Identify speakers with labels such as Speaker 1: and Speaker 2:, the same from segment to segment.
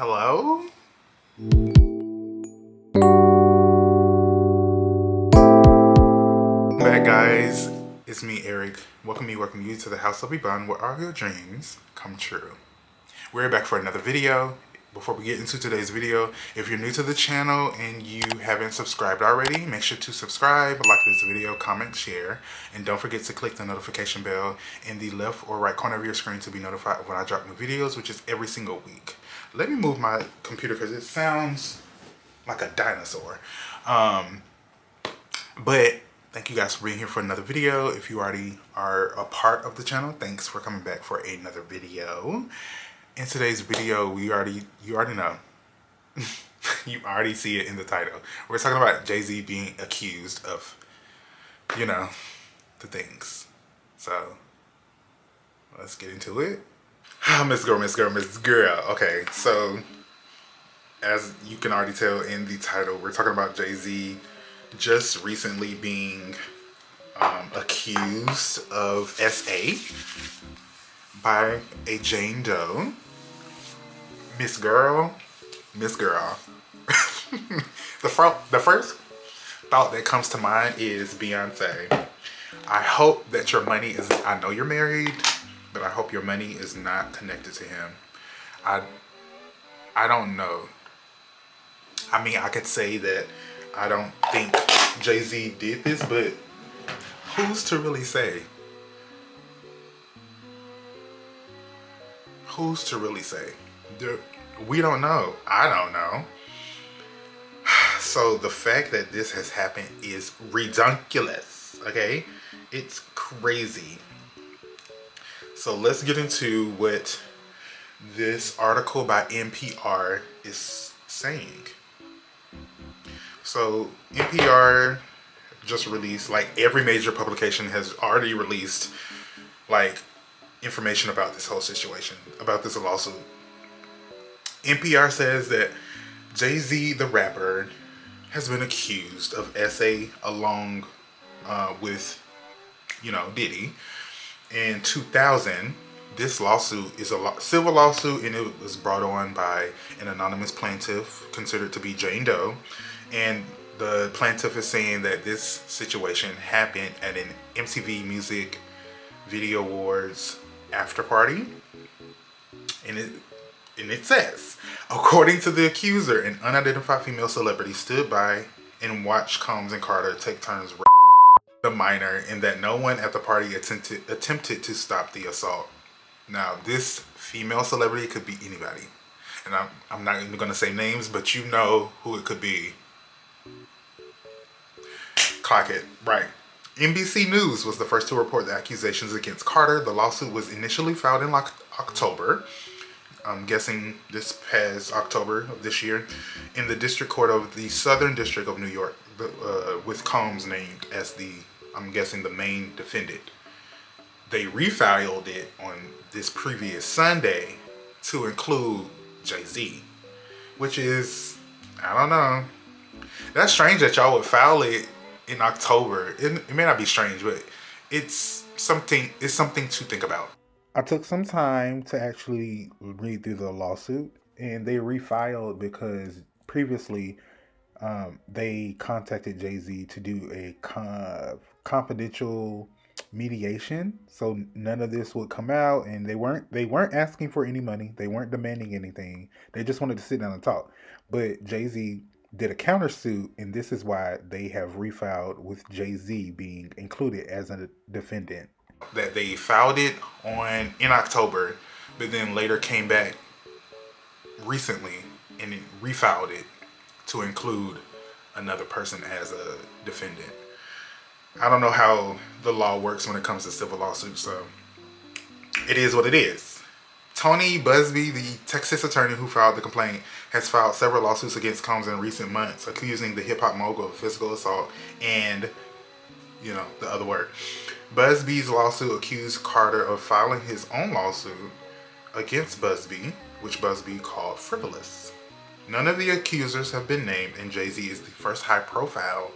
Speaker 1: Hello? Back, guys. It's me, Eric. Welcome you to the house of Iban, where all your dreams come true. We're back for another video. Before we get into today's video, if you're new to the channel and you haven't subscribed already, make sure to subscribe, like this video, comment, share, and don't forget to click the notification bell in the left or right corner of your screen to be notified when I drop new videos, which is every single week. Let me move my computer because it sounds like a dinosaur. But thank you guys for being here for another video. If you already are a part of the channel, thanks for coming back for another video. In today's video, you already know. You already see it in the title. We're talking about Jay-Z being accused of, you know, the things. So let's get into it. Miss Girl. Okay, so as you can already tell in the title, we're talking about Jay-Z just recently being accused of SA by a Jane Doe. Miss Girl. The first thought that comes to mind is Beyonce. I hope that your money is, I know you're married, but I hope your money is not connected to him. I don't know. I mean, I could say that I don't think Jay-Z did this, but who's to really say? Who's to really say? We don't know. I don't know. So the fact that this has happened is redunculous, okay? It's crazy. So let's get into what this article by NPR is saying. So NPR just released, like every major publication has already released, like, information about this whole situation, about this lawsuit. NPR says that Jay-Z, the rapper, has been accused of SA along with, you know, Diddy. In 2000, this lawsuit is a civil lawsuit, and it was brought on by an anonymous plaintiff considered to be Jane Doe. And the plaintiff is saying that this situation happened at an MTV Music Video Awards after party. And it says, according to the accuser, an unidentified female celebrity stood by and watched Combs and Carter take turns the minor, and that no one at the party attempted to stop the assault. Now, this female celebrity could be anybody, and I'm not even going to say names, but you know who it could be. Clock it. Right. NBC News was the first to report the accusations against Carter. The lawsuit was initially filed in October. I'm guessing this past October of this year, in the District Court of the Southern District of New York, with Combs named as the, I'm guessing, the main defendant. They refiled it on this previous Sunday to include Jay-Z, which is, I don't know. That's strange that y'all would file it in October. It may not be strange, but it's something to think about. I took some time to actually read through the lawsuit, and they refiled because previously they contacted Jay-Z to do a confidential mediation, so none of this would come out, and they weren't asking for any money, they weren't demanding anything, they just wanted to sit down and talk. But Jay-Z did a countersuit, and this is why they have refiled with Jay-Z being included as a defendant. That they filed it in October, but then later came back recently and refiled it to include another person as a defendant. I don't know how the law works when it comes to civil lawsuits, so it is what it is. Tony Busby, the Texas attorney who filed the complaint, has filed several lawsuits against Combs in recent months, accusing the hip-hop mogul of physical assault and, you know, the other word. Busby's lawsuit accused Carter of filing his own lawsuit against Busby, which Busby called frivolous. None of the accusers have been named, and Jay-Z is the first high-profile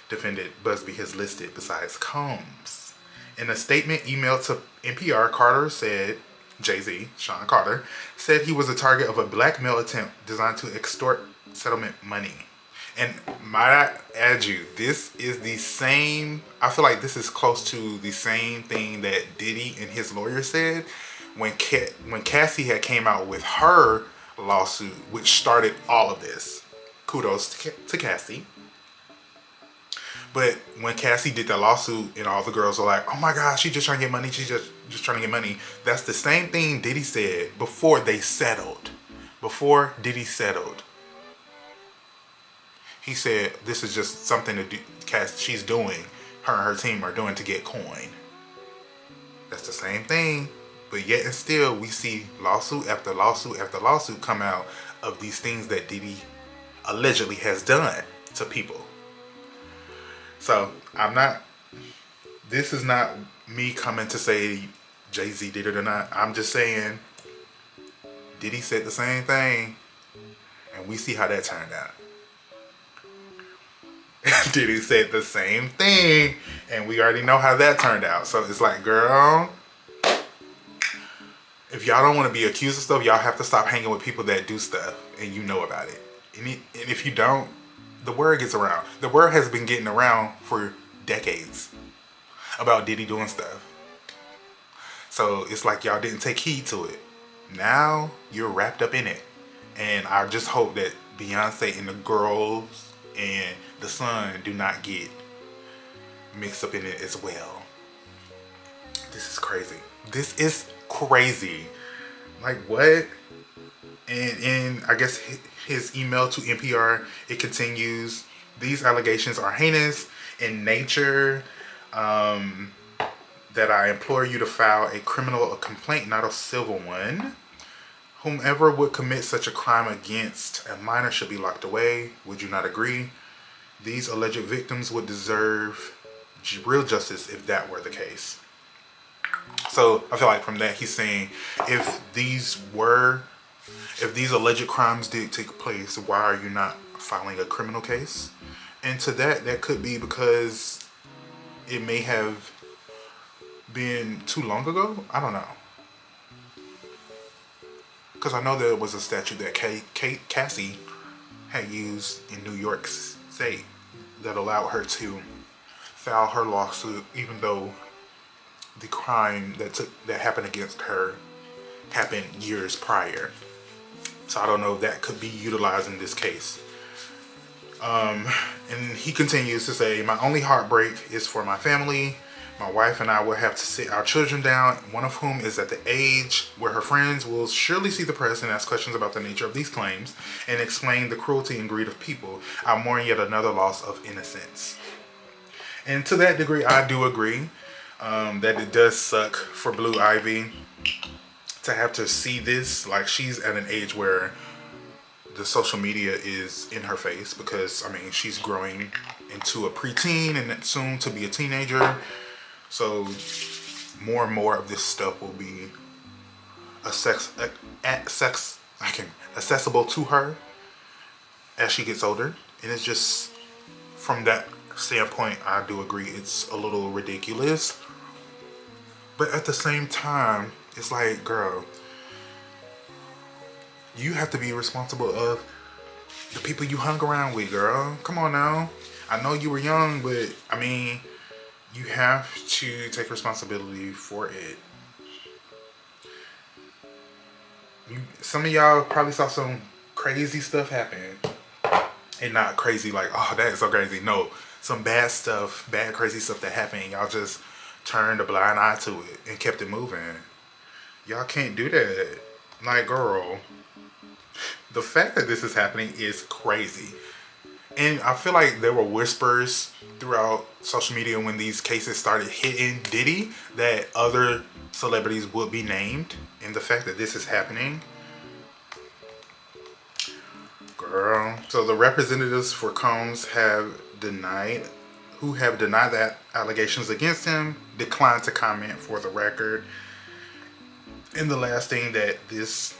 Speaker 1: defendant Busby has listed besides Combs. In a statement emailed to NPR, Carter said Jay-Z, Sean Carter, said he was the target of a blackmail attempt designed to extort settlement money. And might I add you, this is the same, I feel like this is close to the same thing that Diddy and his lawyer said when Cassie had came out with her lawsuit, which started all of this. Kudos to Cassie. But when Cassie did that lawsuit and all the girls were like, oh my gosh, she's just trying to get money, she's just trying to get money. That's the same thing Diddy said before they settled. Before Diddy settled. He said this is just something that she's doing, her and her team are doing to get coin. That's the same thing. But yet and still we see lawsuit after lawsuit after lawsuit come out of these things that Diddy allegedly has done to people. So this is not me coming to say Jay-Z did it or not. I'm just saying Diddy said the same thing and we see how that turned out. Diddy said the same thing and we already know how that turned out. So it's like, girl, if y'all don't want to be accused of stuff, y'all have to stop hanging with people that do stuff and you know about it. And if you don't, the word gets around. The word has been getting around for decades about Diddy doing stuff. So it's like y'all didn't take heed to it. Now you're wrapped up in it. And I just hope that Beyonce and the girls and the son do not get mixed up in it as well. This is crazy. This is crazy. Like what? And I guess his email to NPR, it continues, these allegations are heinous in nature, that I implore you to file a criminal complaint, not a civil one. Whomever would commit such a crime against a minor should be locked away. Would you not agree? These alleged victims would deserve real justice if that were the case. So I feel like from that he's saying if these alleged crimes did take place, why are you not filing a criminal case? And to that could be because it may have been too long ago. I don't know. Because I know there was a statute that Cassie had used in New York State that allowed her to file her lawsuit even though the crime that happened against her happened years prior. So I don't know if that could be utilized in this case. And he continues to say, my only heartbreak is for my family. My wife and I will have to sit our children down, one of whom is at the age where her friends will surely see the press and ask questions about the nature of these claims and explain the cruelty and greed of people. I mourn yet another loss of innocence. And to that degree, I do agree that it does suck for Blue Ivy to have to see this. Like, she's at an age where the social media is in her face because, I mean, she's growing into a preteen and soon to be a teenager. So more and more of this stuff will be accessible to her as she gets older. And it's just, from that standpoint, I do agree it's a little ridiculous. But at the same time, it's like, girl, you have to be responsible of the people you hung around with, girl. Come on now. I know you were young, but I mean, you have to take responsibility for it. Some of y'all probably saw some crazy stuff happen. And not crazy like, oh, that is so crazy. No, some bad stuff, bad crazy stuff that happened. Y'all just turned a blind eye to it and kept it moving. Y'all can't do that. Like, girl, the fact that this is happening is crazy. And I feel like there were whispers throughout social media when these cases started hitting Diddy that other celebrities would be named. And the fact that this is happening, girl. So the representatives for Combs who have denied that allegations against him, declined to comment for the record. And the last thing that this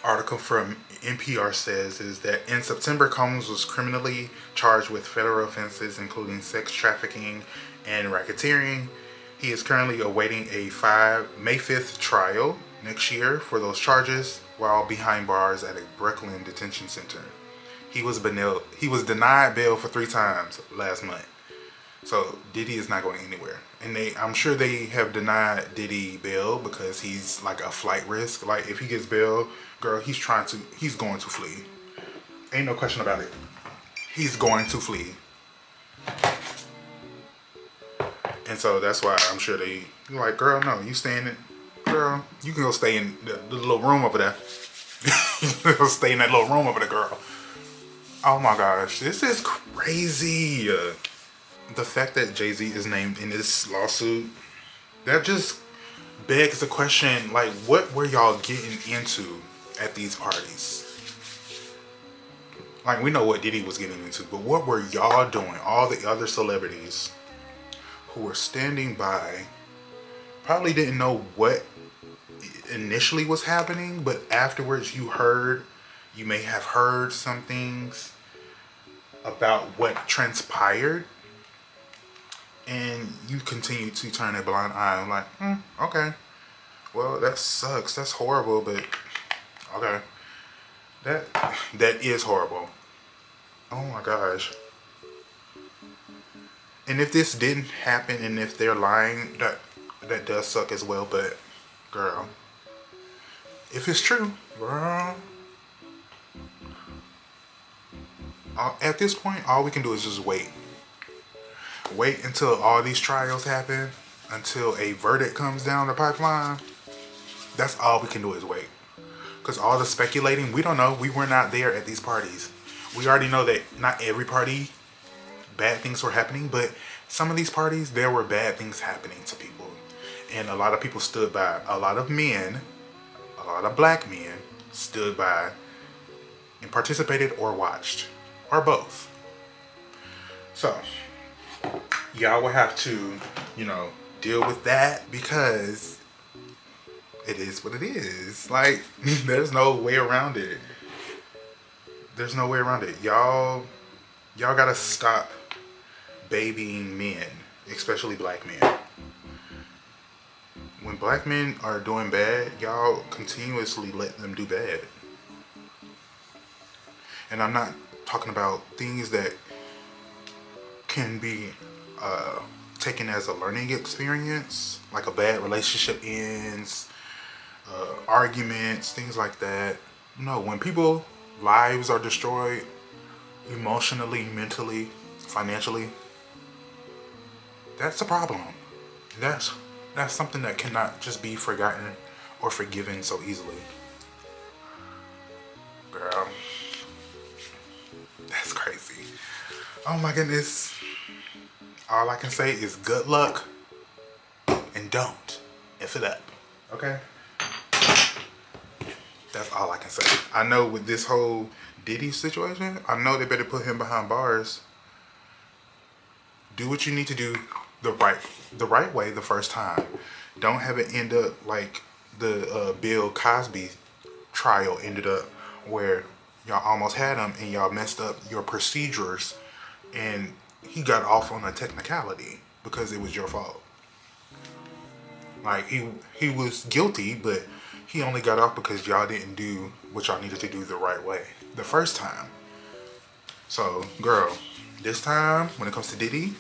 Speaker 1: article from NPR says is that in September, Combs was criminally charged with federal offenses including sex trafficking and racketeering. He is currently awaiting a May 5th trial next year for those charges while behind bars at a Brooklyn detention center. He was denied bail for 3 times last month. So Diddy is not going anywhere. And I'm sure they have denied Diddy bail because he's like a flight risk. Like if he gets bail, girl, he's going to flee. Ain't no question about it. He's going to flee. And so that's why I'm sure they like, girl, no, you stay in it. Girl, you can go stay in the little room over there. Go stay in that little room over there, girl. Oh my gosh, this is crazy. The fact that Jay-Z is named in this lawsuit, that just begs the question, like, what were y'all getting into at these parties? Like, we know what Diddy was getting into, but what were y'all doing? All the other celebrities who were standing by probably didn't know what initially was happening, but afterwards you may have heard some things about what transpired, and you continue to turn a blind eye. I'm like, okay, well, that sucks, that's horrible, but okay, that is horrible. Oh my gosh. And if this didn't happen, and if they're lying, that does suck as well. But girl, if it's true, girl, at this point, all we can do is just wait. Wait until all these trials happen, until a verdict comes down the pipeline. That's all we can do is wait. Because all the speculating, we don't know. We were not there at these parties. We already know that not every party bad things were happening, but some of these parties, there were bad things happening to people. And a lot of people stood by. A lot of men, a lot of black men stood by and participated or watched, or both. So y'all will have to, deal with that, because it is what it is. Like, there's no way around it. There's no way around it. Y'all gotta stop babying men, especially black men. When black men are doing bad, y'all continuously let them do bad. And I'm not talking about things that can be taken as a learning experience, like a bad relationship ends, arguments, things like that. No, when people lives are destroyed emotionally, mentally, financially, that's a problem. That's something that cannot just be forgotten or forgiven so easily. Girl, that's crazy. Oh my goodness. All I can say is good luck, and don't F it up, okay? That's all I can say. I know with this whole Diddy situation, I know they better put him behind bars. Do what you need to do the right way the first time. Don't have it end up like the Bill Cosby trial ended up, where y'all almost had him and y'all messed up your procedures, and he got off on a technicality because it was your fault. Like, he was guilty, but he only got off because y'all didn't do what y'all needed to do the right way the first time. So, girl, this time, when it comes to Diddy,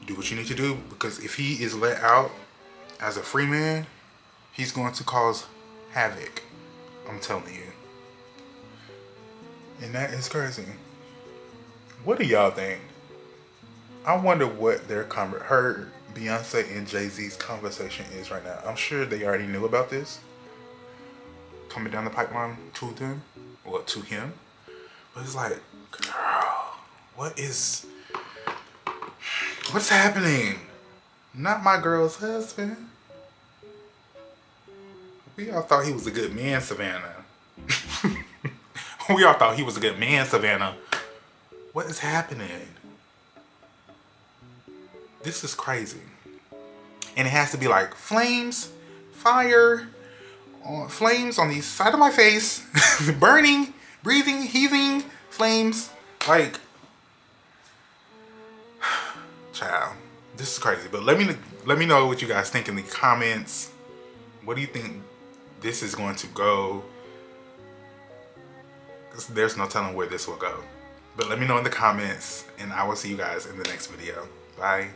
Speaker 1: do what you need to do, because if he is let out as a free man, he's going to cause havoc. I'm telling you. And that is crazy. What do y'all think? I wonder what her Beyonce and Jay-Z's conversation is right now. I'm sure they already knew about this coming down the pipeline to them, or to him. But it's like, girl, what's happening? Not my girl's husband. We all thought he was a good man, Savannah. We all thought he was a good man, Savannah. What is happening? This is crazy. And it has to be like flames, fire, flames on the side of my face, burning, breathing, heaving, flames. Like, child, this is crazy. But let me know what you guys think in the comments. What do you think this is going to go? There's no telling where this will go. But let me know in the comments, and I will see you guys in the next video. Bye.